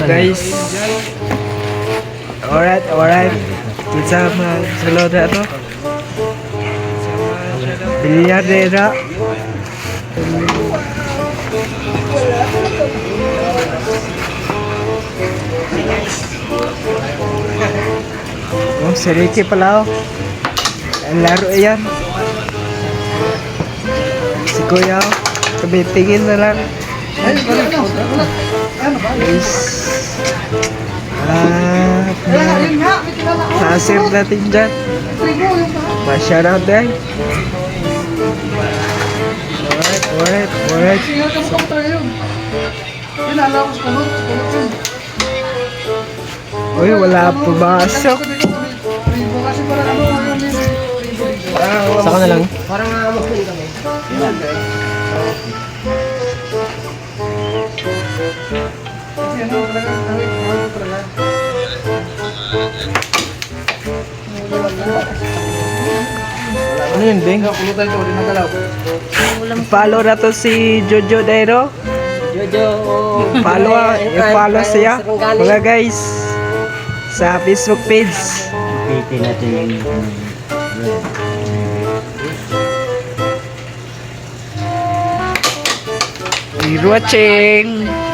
guys. Alright. Bersama saudara tu. Bilyardera. Oh, sedikit pala oh. Laro yan. Si Kuya oh. Kabitingin na lang. Guys. Nasir natin dyan. Pa-shoutout din. Alright. Uy, wala pumasok. Saka na lang. Parang mamukin kami. Ano yun, Bing? Follow na to si Jojo Dairo. Follow siya. Mga guys, sa Facebook page. Ipitin natin yung... You're watching.